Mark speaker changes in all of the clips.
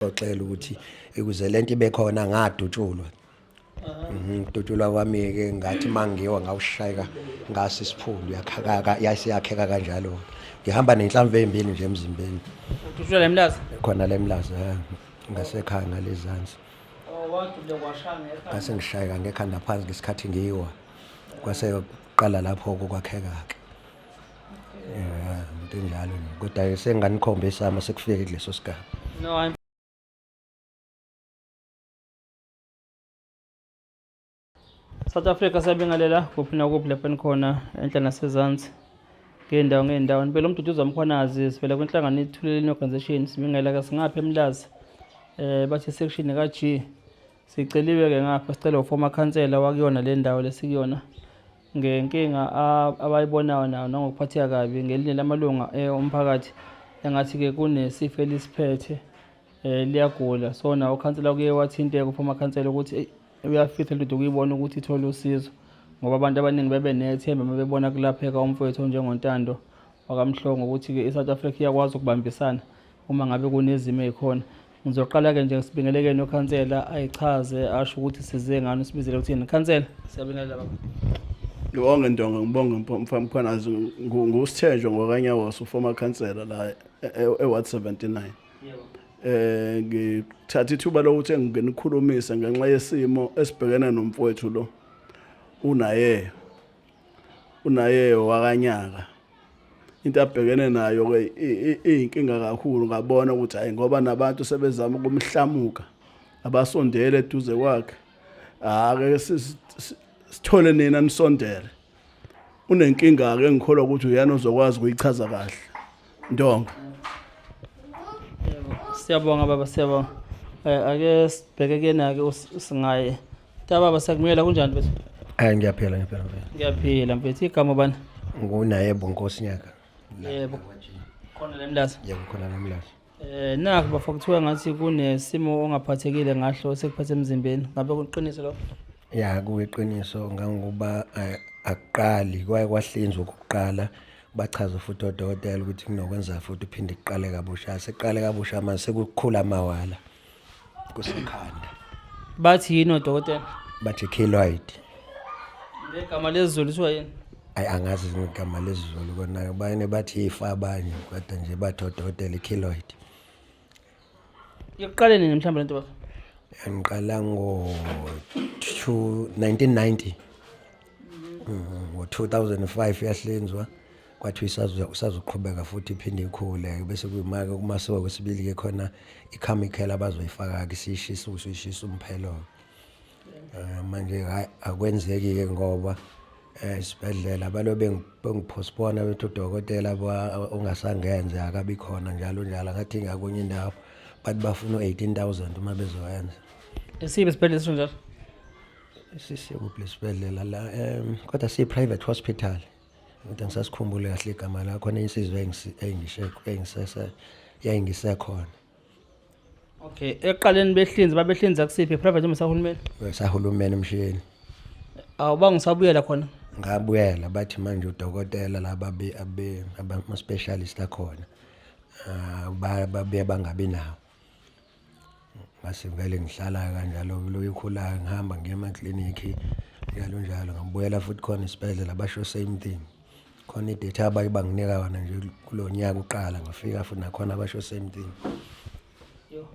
Speaker 1: Xoxela ukuthi ukuze lento ibe khona ngadutshulwa. Udutshulwa kwami ke ngathi mangiwa ngawushayeka ngasi isiphundu yakhaka yakheka kanjalo. Ngihamba nenhlamvu ezimbili nje emzimbeni.
Speaker 2: Udutshulwa lemlazi
Speaker 1: Khona lemlazi ngasekhaya ngalezansi.
Speaker 2: Wathi kwashanga ekhaya.
Speaker 1: Ngase ngishayeka ngekhanda phansi ngesikhathi ngiyiwa. Kwase qala lapho okwakheka ke. Into njalo kodwa senganikhombisa ama sekufike kuleso sigaba.
Speaker 2: No. South Africa sabingelela kuphina kuphi lapha nikhona enhla nasezansi ngeendawo impela umduduzo wamkhwanazi sivela kwinhlangano ithuleleni organization sibingelela ke singapha eMlazi bathi section ka G siceliwe ke ngapha sicela uformer councillor wakuyona le ndawo lesikuyona ngenkinga abayibonayo nawo nangokuphatheka kabi ngelinye lamalunga omphakathi engathi ke kunesifo elisiphethe liyagula so nawo councillor kuye wathinteka uformer councillor ukuthi uyafitha lento ukuyibona ukuthi ithola usizo ngoba abantu abaningi bebe nethemba mabebona kulapheka umfowethu njengontando wakamhlongo ukuthi ke iSouth Africa iyakwazi ukubambisana uma ngabe kunezimo ezikhona. Ngizoqala ke nje sibingeleke nokhansela ayichaze asho ukuthi size ngani sibizele ukuthini khansela siyabingelela baba.
Speaker 3: Ngibonge Ndonga ngibonge mfamkhwanazi ngusithenjwa ngokwanyawo former councillor la eWard 79.
Speaker 2: Yebo.
Speaker 3: Ngithatha ithuba lokuthi nginikhulumise ngenxa yesimo esibhekene nomfowethu lo unaye wakanyaka into abhekene nayo ke inkinga kakhulu ngabona ukuthi hayi ngoba nabantu sebezama ukumhlamuka abasondele eduze kwakhe ake sithole nina nisondele unenkinga ke ngikholwa ukuthi uyana uzokwazi ukuyichaza kahle Ndonga.
Speaker 2: Siyabonga baba siyabonga. Ake sibheke kena ke singaye. Baba siyakumela kunjani bese?
Speaker 1: Ngiyaphila.
Speaker 2: Ngiyaphila mfethu igama bani?
Speaker 1: Ngunayebo Nkosinyaka.
Speaker 2: Yebo. Khona lemlazi.
Speaker 1: Yebo khona lemlazi.
Speaker 2: Nakho bafaka kuthiwa ngathi kunesimo ongaphathekile ngahlo sekuphathe emzimbeni. Ngabe kuqiniso lo?
Speaker 1: Ya kuyiqiniso ngangoba aqali kwahlinzwa ukuqala bachaza futhi odokotela ukuthi kunokwenza futhi uphinde iqale kabusha seqale kabusha manje sekukhula amawala kusekhanda.
Speaker 2: Bathi yini odokotela?
Speaker 1: Bathi keloid.
Speaker 2: Legama lezulu lithiwa yini?
Speaker 1: Angazi igama lezulu kona bayene bathi ifa abanye kodwa nje bathi odokotela keloid.
Speaker 2: Iqale nini mhlawumbe lento baba?
Speaker 1: Ngiqala ngo 1990. Ngo 2005 yahlinzwa kwathi usazoqhubeka futhi iphinde ikhule bese kuyimaka kumasiwa kwesibili ke khona ichemical abazoyifaka ke sishisa umphelo. Manje akwenzeki ke ngoba isibedlela balobe bengipostpone bethi udokotela ungasangenza akabi khona njalo ngathi ngakunye indawo bathi bafuna 18,000 uma bezoyenza.
Speaker 2: Esibe isibedlela sinjalo?
Speaker 1: Sisiyekuphi lesibedlela la kodwa si private hospital. Ukuthi ngisasikhumbule kahle igama la khona insizwe engisekhona.
Speaker 2: Okay, eqaleni behlinza babehlinza kusiphi private noma sahulumeni?
Speaker 1: Sahulumeni emshini.
Speaker 2: Awuba ngisabuyela khona.
Speaker 1: Ngabuyela bathi manje udokotela laba ama specialist akhona. Babe bangabi nawo. Base vele ngihlala kanjalo loyikhula ngihamba ngiye ema-clinic njalo ngibuyela futhi khona isibedlela basho same thing. Khona idata abayibanginika yona nje kulonyaka uqala ngafika futhi nakhona basho same thing.
Speaker 2: Yo.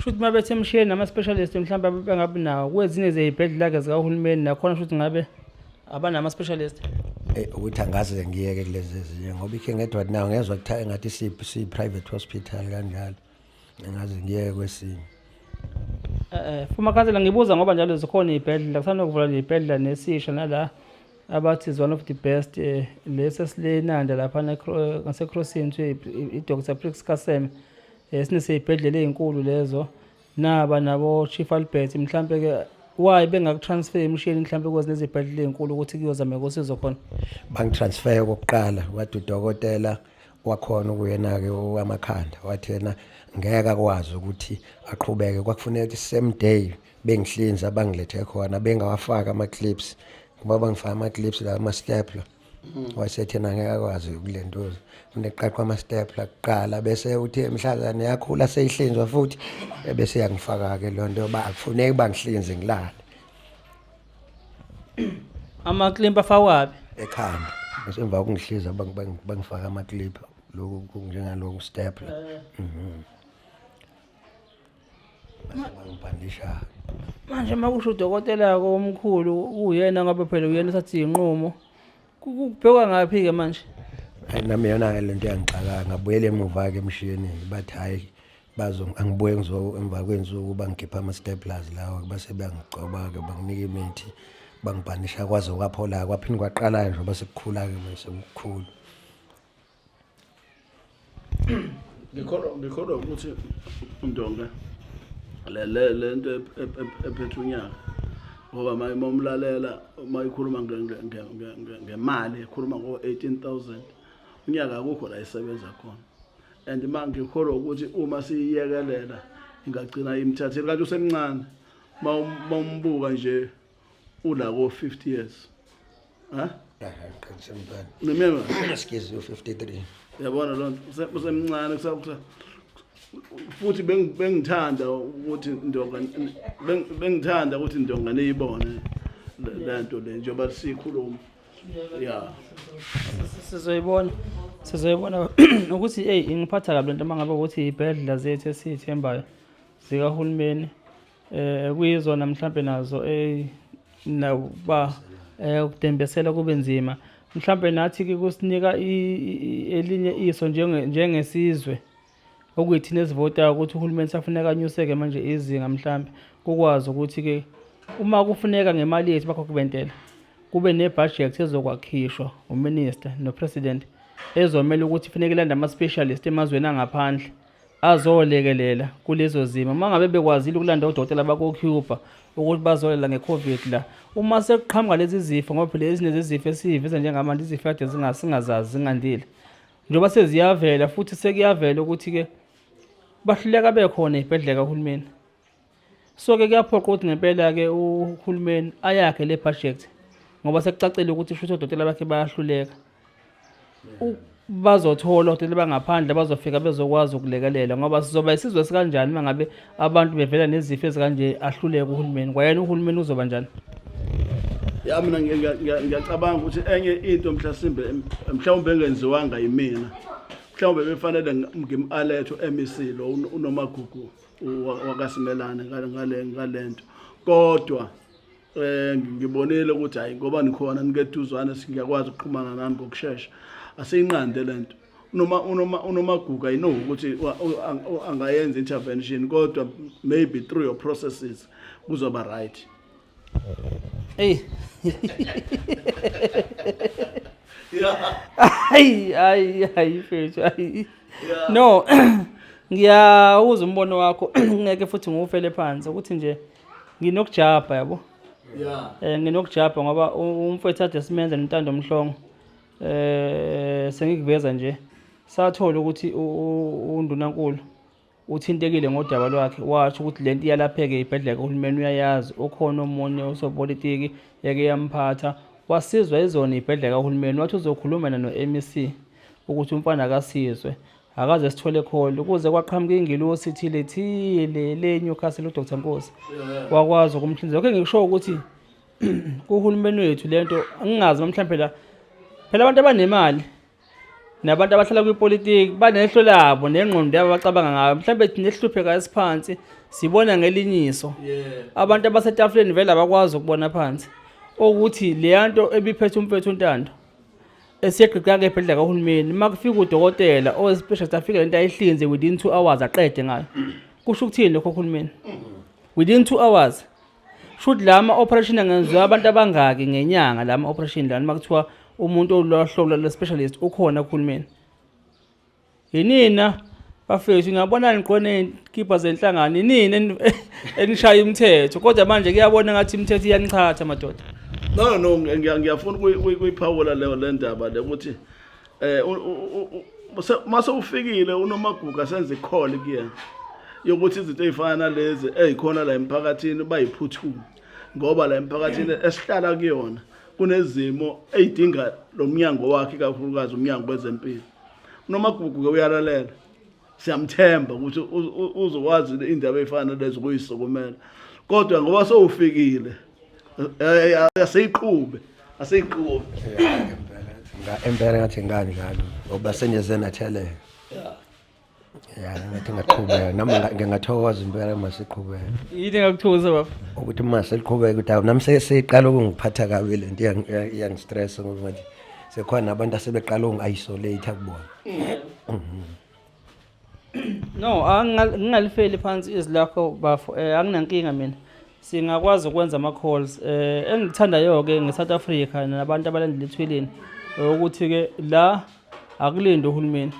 Speaker 2: Shuthi mabethe emshini nama specialist mhlawumbe bengabi nawo kwezinye ezibhedlela ke zikahulumeni nakhona shuthi ngabe abanama specialist.
Speaker 1: Ukuthi angaze ngiyeke kulezi ezinye ngoba ikhe Edward nawo ngezwe kuthiwa ngathi si private hospital kanjalo. Engaze ngiyeke kwesinye.
Speaker 2: Former councillor ngibuza ngoba njalo zikhona izibhedlela kusanokuvula izibhedlela nesisha nala abathi is one of the best lesesilenanda lapha ngase Crossing iDr Prix Kaseme sinesibhedlela ezinkulu lezo nabo Chief Albert mhlambe ke why bengakutransfer emshini mhlambe kwezinye izibhedlela ezinkulu ukuthi kuyozama ukosizo khona
Speaker 1: bangitransfer kokuqala wathi udokotela wakhona ukuyena ke wamakhanda wathi yena ngeke akwazi ukuthi aqhubeke kwakufuneka same day bengihlinza bangilethe khona bengawafaka ama clips ngoba bangifaka ama clips la ama stapler Wasethena ngeke akwazi ukulentuza uneqaqwa ama stapler kuqala bese uthi emhlazane yakhula seyihlinzwa futhi bese yangifaka ke lonto ba akufuneki bangihlinze ngilala
Speaker 2: Ama clip afakwapi?
Speaker 1: ekhanda bese emva kokungihliza bangifaka ama clip lokhu njengaloku stapler bangibhandisha
Speaker 2: Manje makusho udokotela komkhulu uyena ngabe phela uyena sathi inqumo kubhekwa ngapi ke manje?
Speaker 1: nami yona ke lento yangixaka ngabuyela emuva ke emshini bathi hayi angibuye emva kwenzuku bangikhipha ama staplers lawo base bayangigcoba ke banginika imithi bangibhanisha kwaze kwaphola kwaphinde kwaqala nje base kukhula ke bese kukhulu
Speaker 3: ngikholwa ukuthi Ndonga le nto ephethe unyaka ngoba mayimomlalela mayikhuluma ngemali ekhuluma ngo-18,000 unyaka akukho la isebenza khona and ngikholwa ukuthi uma siyiyekelela ingagcina imthathile kanti usemncane mawumbuka nje ula ko-50 years
Speaker 1: qinisa mntwana
Speaker 3: nemema
Speaker 1: excuse you 53
Speaker 3: yabona loo nto usemncane futhi bengithanda ukuthi Ndonga niyibone lento le njengoba sikhuluma
Speaker 2: sizoyibona ukuthi ingiphatha kabi lento mangabe ukuthi ibhedlela zethu esithembayo zikahulumeni kuyizona mhlambe nazo nakuba ukudembesela kube nzima mhlambe nathi ke kusinika elinye iso njengesizwe okuyithina esivota ukuthi uhulumeni safuneka anyuseke manje izinga mhlambe ukwazi ukuthi ke uma kufuneka ngemali yethu bakho kubentela kube nebudget ezokwakhishwa uminister nopresident ezomela ukuthi kufanele landa ama specialist emazweni angaphandle azolekelela kulezo zimo mangabe bekwazile ukulanda odokotela bako Cuba ukuthi bazolela ngeCovid la uma sekuqhamuka lezi zifo ngoba phela ezinye zezifo esiveza njengamanje izifo ade singazazi zingandile njengoba seziyavela futhi sekuyavela ukuthi ke bahluleka bekhona ibhedlela kahulumeni so ke kuyaphoqa ukuthi ngempela ke uhulumeni ayakhe le budget ngoba sekucacile ukuthi futhi odokotela bakhe bayahluleka bazothola odokotela bangaphandle bazofika bezokwazi ukulekelela ngoba sizoba isizwe sikanjani mangabe abantu bevela nezifo ezikanje ahluleke uhulumeni kwayena uhulumeni uzoba njani
Speaker 3: ya mina ngiyacabanga ukuthi enye into mhlawumbe engenziwanga yimina mhlawumbe befanele ngim-aletho MEC lo uNomagugu wakasimelane ngalento kodwa ngibonile ukuthi hayi ngoba nikhona nikeduzwana singakwazi ukuxhumana nani ngokusheshsha aseyinqande lento uNomagugu I know ukuthi angayenza intervention kodwa maybe through your processes kuzoba right
Speaker 2: Hayi mfethu no ngiyawuza umbono wakho ngeke futhi ngufele phansi ukuthi nje nginokujabha yabo nginokujabha ngoba umfethu ade simenza nontando Mhlongo sengikuveza nje sathola ukuthi uNdunankulu uthintekile ngodaba lwakhe washo ukuthi lento iyalapheke ibhedlela kahulumeni uyayazi okhona omunye usopolitiki yake yamphatha wasizwa izona ibhedlela kahulumeni wathi uzokhuluma no-MEC ukuthi umfana akasizwe akaze sithole call ukuze kwaqhamuka ingilosi thile leNewcastle uDr Nkosi wakwazi ukumhlinzeka ke ngikusho ukuthi kuhulumeni wethu lento angingazi mhlawumbe phela abantu abanemali nabantu abahlala kwipolitiki banehlo labo nengqondo yabo abacabanga ngayo mhlawumbe thina ehlupheka esiphansi sibona ngelinyiso abantu abasetafuleni vele abakwazi ukubona phansi ukuthi leyanto ebiphethe umfethu uNtando esiyeqhiqa ke ebhedlela kahulumeni makufika udokotela ospecialist afika lento ayihlinze within 2 hours aqede ngayo kusho ukuthini lokho uhulumeni within 2 hours should lama operation angenziwa abantu abangaki ngenyanga lama operation lana makuthiwa umuntu olohlobo le specialist ukhona kuhulumeni yinina bafethu ngiyabona niqone inkipha zenhlangano yinini enishaya umthetho kodwa manje kuyabona ngathi imithetho iyanichatha madoda
Speaker 3: no ngiyafuna kuyiphawula le ndaba le ukuthi mase ufikile uNomagugu asenze icall kuyena yokuthi izinto ezifana nalezi ezikhona la emphakathini bayiphuthuma ngoba la emphakathini esihlala kuyona kunezimo eyidinga lo mnyango wakhe kakhulukazi umnyango wezempilo. uNomagugu ke uyalalela, siyamthemba ukuthi uzokwazi indaba efana lezo kuyisokomela, kodwa ngoba sowufikile asiyiqhube
Speaker 1: Empela ngathi kanjalo ngoba senjeze natheleka. Ngathi ngaqhubeka nami ngingathokoza impela masiqhubeka.
Speaker 2: Yini engakuthokoza baba?
Speaker 1: Ukuthi mase liqhubeka ukuthi nami seyiqala ukungiphatha kabi lento iyangistress ngoba ngathi sekhona abantu asebeqala ukungiisolate kubona.
Speaker 2: No, angingalifeli phansi izilakho bafo. Anginankinga mina. Singakwazi ukwenza ama calls. Engithandayo ke ngeSouth Africa nabantu abalandela ethweleni ukuthi ke la akulinde uhulumeni.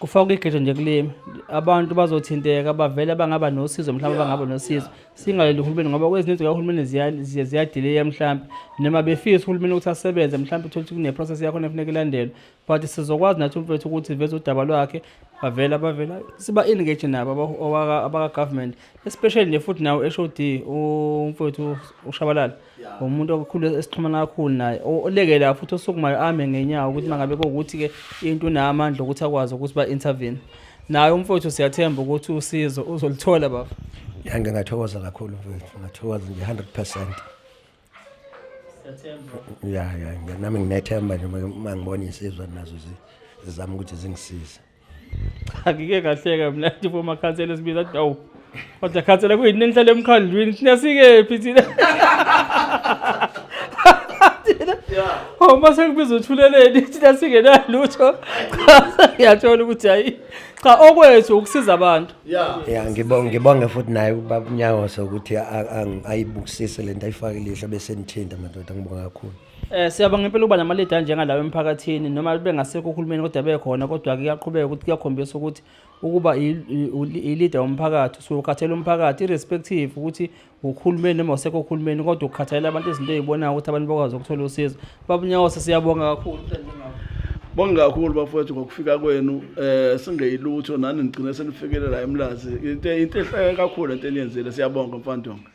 Speaker 2: Kufaka igeja nje kulimi. Abantu bazothinteka bavela bangaba nosizo mhlawumbe bangaba nosizo. Singaleli uhulumeni ngoba kwezinto kahulumeni ziyadelay mhlawumbe noma befisa uhulumeni ukuthi asebenze mhlawumbe uthola ukuthi kune process yakho nefuneka ilandelwe. But sizokwazi nathi umfethu ukuthi iveze udaba lwakhe bavela siba engage nabo abaka government, especially ne futhi nawo HOD umfethu uShabalala umuntu okukhulu esixhumana kakhulu naye olekela futhi osukumayo ame ngenyawo ukuthi mangabe ukuthi ke into namandla ukuthi akwazi ukuthi ba intervene naye umfethu. Siyathemba ukuthi usizo uzolithola baba.
Speaker 1: Ngingathokoza kakhulu mfethu, ngathokoza nje 100%.
Speaker 2: Siyathemba.
Speaker 1: Nami nginethemba nje mangibona insizwa nazo zizama ukuthi zingisize.
Speaker 2: Akike kahleka mina nje for makhansela sibiza dawu. Kodwa khansela kuyini nihlale emkhandlwini siyasike phi thina? Uma sengibizwa uthuleleni thina singenalutho. Ngiyathola ukuthi hayi cha okwethu ukusiza abantu.
Speaker 1: Ngibonge futhi naye ubaba Nyawosa ukuthi ayibukisise lento ayifakile bese nithinta madoda, ngibonga kakhulu.
Speaker 2: Siyabonga impela uba namaleda njengalawo emphakathini noma bengasekho uhulumeni kodwa bekhona, kodwa ke yaqhubeka ukuthi kuyakhombisa ukuthi ukuba i-leader womphakathi usukhathela umphakathi irrespective ukuthi uhulumeni noma usekho uhulumeni, kodwa ukukhathalela abantu izinto ezibonayo ukuthi abantu bakwazi ukuthola usizo. Baba Nyawosa siyabonga kakhulu.
Speaker 3: Bonga kakhulu bafowethu ngokufika kwenu. Singeyilutho nani nigcine senifikele la eMlazi. Into ehle kakhulu into eniyenzile, siyabonga mfandonga.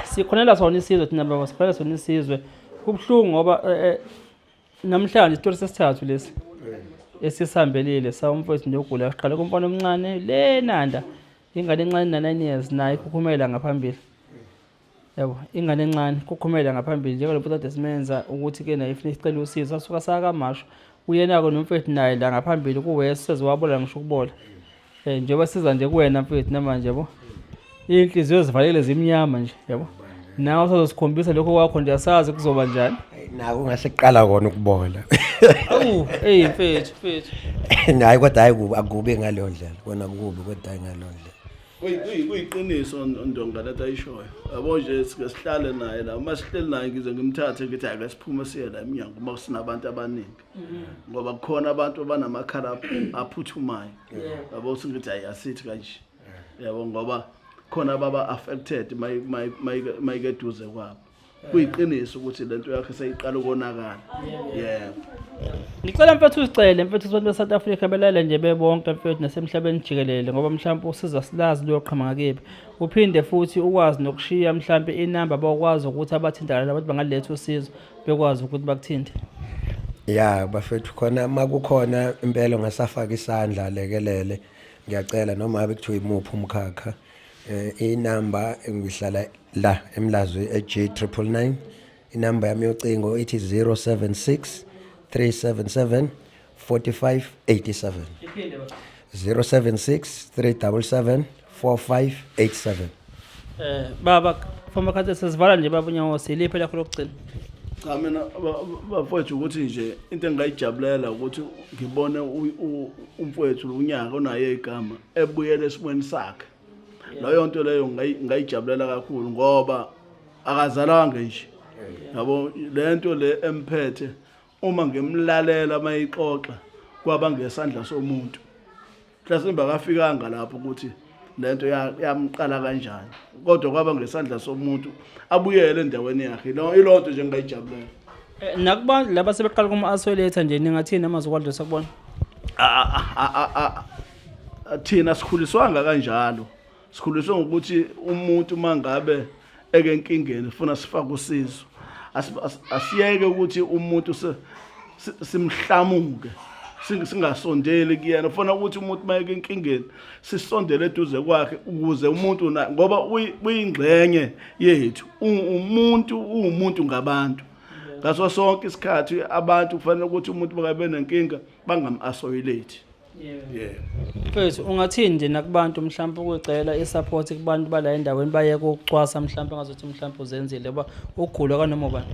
Speaker 2: Sikhonela sona isizwe thina baba, sikhonela sona isizwe. Kubhlungu ngoba namhlanje isitori sesithathu lesi esisihambelile sawumfowethu nje ogula yaqala kumfana omncane le Nanda, ingane encane na 9 years naye kukhumela ngaphambili. Yabo ingane encane kukhumela ngaphambili njalo mpotata simenza ukuthi ke naye ifuna isicela usizo asuka saka Masho uyena ko nomfethu naye la ngaphambili kuwe seziwabola ngisho ukubola. Njengoba siza nje kuwena mfethu namanje yabo inhliziyo zivalele zimnyama nje yabo. Nawe usazosikhombisa lokho kwakho nje asazi kuzoba njani.
Speaker 1: Naku ungaseqala kona ukubola.
Speaker 2: Mfethu.
Speaker 1: Hayi kodwa akubi ngaleyo ndlela. Kona kubi kodwa hayi ngaleyo ndlela.
Speaker 3: Kuyiqiniso ndonga leta ayishoyo. Yabo nje sike sihlale naye la, uma sihleli naye ngize ngimthathe ngithi ake siphume siye la eminyango uma sinabantu abaningi. Ngoba kukhona abantu abanamakhala aphuthumayo. Yabo singithi hayi asithi kanje. Yabo ngoba khona baba affected mayikeduze kwabo. Kuyiqiniso ukuthi lento yakhe seyiqala ukonakala.
Speaker 2: Ngicela mfethu usicele mfethu abantu beSouth Africa belale nje bebonke mfethu nasemhlabeni jikelele ngoba mhlawumbe usiza silazi lo qhamuka kephi. Uphinde futhi ukwazi nokushiya mhlawumbe inamba bakwazi ukuthi abathintana abantu bangaletha usizo bekwazi ukuthi bakuthinte.
Speaker 1: Bafethu khona makukhona impela ngasafaka isandla lekelele. Ngiyacela noma ngabe kuthiwa imuphi umkhakha inamba engihlala la eMlazi G999. Inamba yami yocingo ithi 076 377 4587. 076 377 4587.
Speaker 2: Baba foma khathe sesivala nje baba Nyawosa iliphi lakho lokugcina?
Speaker 3: Cha mina bafowethu ukuthi nje into engayijabulela ukuthi ngibone umfowethu unyaka onaye igama ebuyele esimweni sakhe. Leyo nto leyo ngayijabulela kakhulu ngoba akazalanga nje. Yabo lento le emphethe uma ngemlalela mayixoxa kwaba ngesandla somuntu. Mhlasimbe akafikanga lapho ukuthi lento yamqala kanjani. Kodwa kwaba ngesandla somuntu abuyele endaweni yakhe. Ilonto nje ngayijabulela.
Speaker 2: Nakubantu laba sebeqala kuma-isolator nje ningathini amazokwadlisa kubona?
Speaker 3: Thina sikhuliswanga kanjalo. Sikhuliswe ngokuthi umuntu mangabe enkingeni sifuna sifake usizo. Asiyeke ukuthi umuntu simhlamuke singasondeli kuyena. Ufuna ukuthi umuntu mayeke enkingeni sisondele eduze kwakhe ukuze umuntu ngoba uyingxenye yethu. Umuntu ngabantu. Ngaso sonke isikhathi abantu kufanele ukuthi umuntu bakabe nenkinga bangam-isolate.
Speaker 2: Yeah. Mfethu ungathini nje nakubantu mhlawumbe ukucela isupport kubantu bala endaweni bayeke ukucwasa mhlawumbe ngazothi mhlawumbe uzenzile ba ugula kanoma ubani.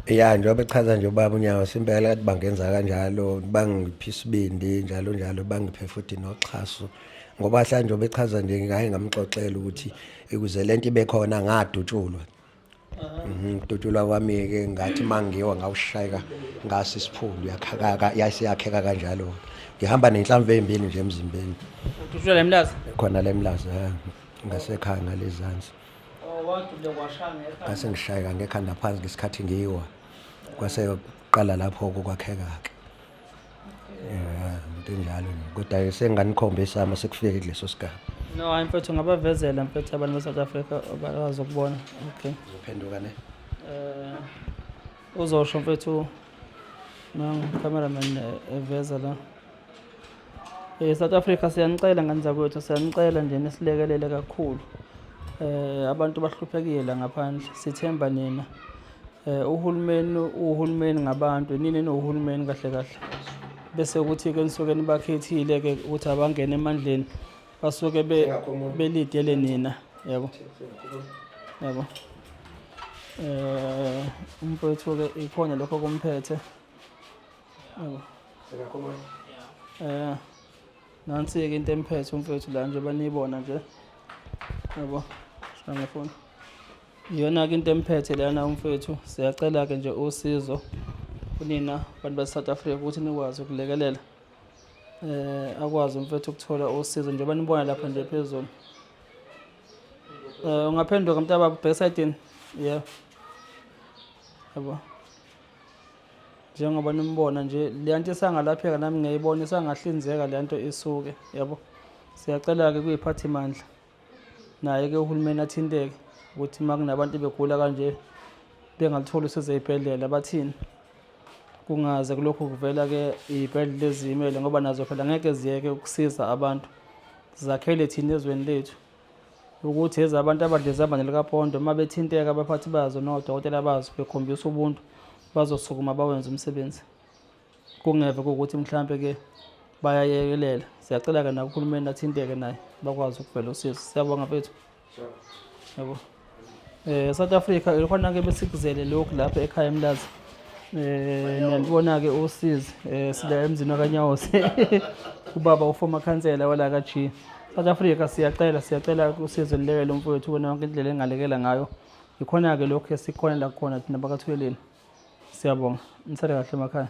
Speaker 1: Ya njengoba echaza nje ubaba uNyawo simpela kathi bangenza kanjalo bangiphi isibindi njalo bangiphe futhi noxhaso ngoba hla njengoba echaza nje ngaye ngamxoxela ukuthi ukuze lento ibe khona ngadutshulwa. Dutshulwa kwami ke ngathi mangiwa ngawushayeka ngasi isiphundu yakhaka yakheka kanjalo. Ngihamba nenhlamvu ezimbili nje emzimbeni.
Speaker 2: Dutshulwa lemlazi?
Speaker 1: Khona lemlazi ngasekhaya ngalezansi.
Speaker 2: Wadule kwashanga ekhaya.
Speaker 1: Ngase ngishayeka ngekhanda phansi ngesikhathi ngiyiwa. Kwase qala lapho ukwakheka ke. Into njalo kodwa senganikhombisa ama sekufike kuleso sigaba.
Speaker 2: No, hayi mfethu ngabavezela mfethu abantu be-South Africa bazokubona. Okay.
Speaker 1: Uzophenduka ne?
Speaker 2: Uzosho mfethu cameraman eveza la. South Africa siyanicela nganza kwethu siyanicela nje nesilekelele kakhulu. Abantu bahluphekile la ngaphandle sithemba nina. Uhulumeni ngabantu nini nohulumeni kahle kahle. Bese ukuthi ke nisuke nibakhethile ke ukuthi abangene emandleni basuke belidele nina yabo. Umfowethu ke ikhona lokho kumphethe yabo. Nansi ke into emphethe umfowethu la nje banibona nje yabo sangafuna iyona ke into emphethe lana umfowethu siyacela ke nje usizo kunina abantu be-South Africa ukuthi nikwazi ukulekelela akwazi umfowethu ukuthola usizo njengoba nibona lapha nje phezulu. Ungaphenduka mntaba backside yeah yabo njengoba nimbona nje le nto isangalapheka nami ngiyibona isangahlinzeka le nto isuke yabo. Siyacela ke kuyiphathi mandla naye ke uhulumeni athinteke ukuthi makunabantu begula kanje bengalitholi usizo ezibhedlela bathini kungaze kulokho kuvela ke izibhedlela ezimele ngoba nazo phela ngeke ziyeke ukusiza abantu zakhele thina ezweni lethu ukuthi ezabantu abadleza abandla likaPondo mabethinteka abaphathi bazo nodokotela bazo bekhombisa ubuntu bazosukuma bawenza umsebenzi kungeve ukuthi mhlambe ke bayayekelela. Siyacela ke nakuhulumeni athinteke naye bakwazi ukuvela usizo. Siyabonga mfethu. Yabo. South Africa ikhona ke besikuzele lokhu lapha ekhaya eMlazi. Niyabona ke usizi sila emzini wakanyawo ubaba uformer councillor wala kaJi. South Africa siyacela usizo nilekele umfowethu bona yonke indlela engalekela ngayo. Ikhona ke lokho esikhona la khona thina bakathweleni. Siyabonga. Nisale kahle emakhaya.